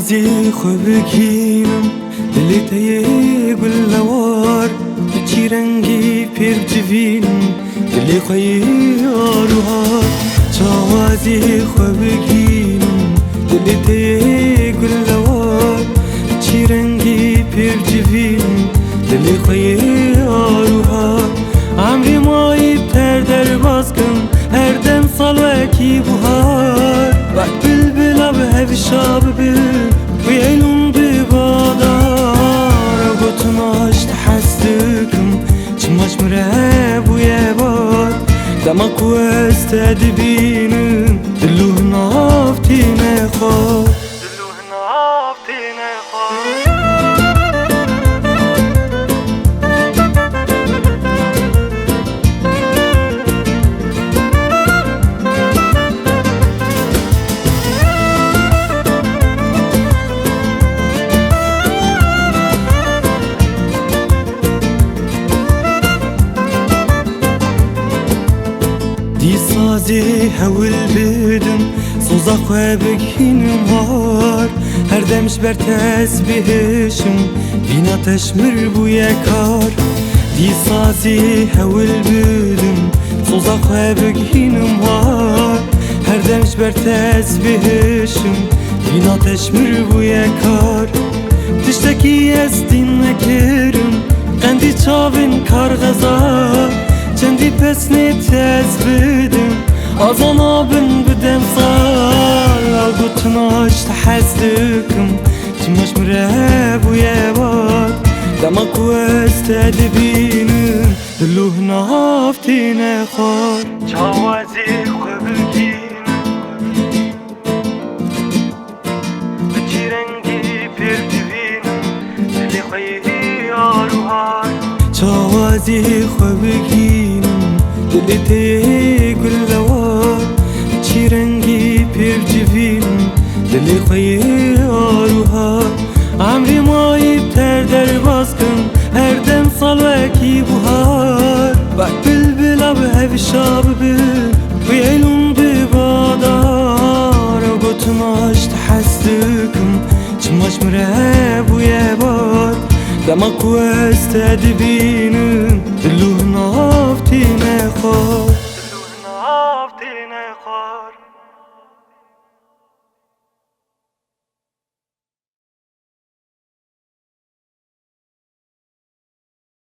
وازی خوب بگینم دلت یگل لوار چی رنگی پیر جوینم دلی خوی آروها وازی خوب بگینم دلت یگل لوار چی رنگی پیر جوینم دلی خوی آروها عمری مایی تر در باز کن هر دم سال وکی بهار وقت بلبلا به هفی شاب بل ویلون ببادار گوتم آشت حستکم چماش مره بوی باد دمک و استد بینم دلوه نافتی نخواد دی سازی هول بدم سوزا خوابک هینم هار هر دمش بر تسبیحشم بینا تشمر بوی کار دی سازی هول بدم سوزا خوابک هینم هار هر دمش بر تسبیحشم بینا تشمر بوی کار تشتکی استین نکرم قندی چاوین کار غذا چندی پس نیتز بدم آزان آبن بدم سال گوتن آشت حزدکم چماش مره بوی باد دمک و استد بینم دلوه نافتی نخواد چاوازی خوب بگینم بچی رنگی پیر ببینم دلی خوی آروها چاوازی خوب بگینم دلت یگل لوار چی رنگی پیر جوینم دلی خوی آروها عمری مایی تر در باز کن هر دم سال وکی بهار وقت بلبلا به هفی شاب بل ویلون ببادار گوتم آشت حستکم چماش مره بوی باد دمک و استد بینم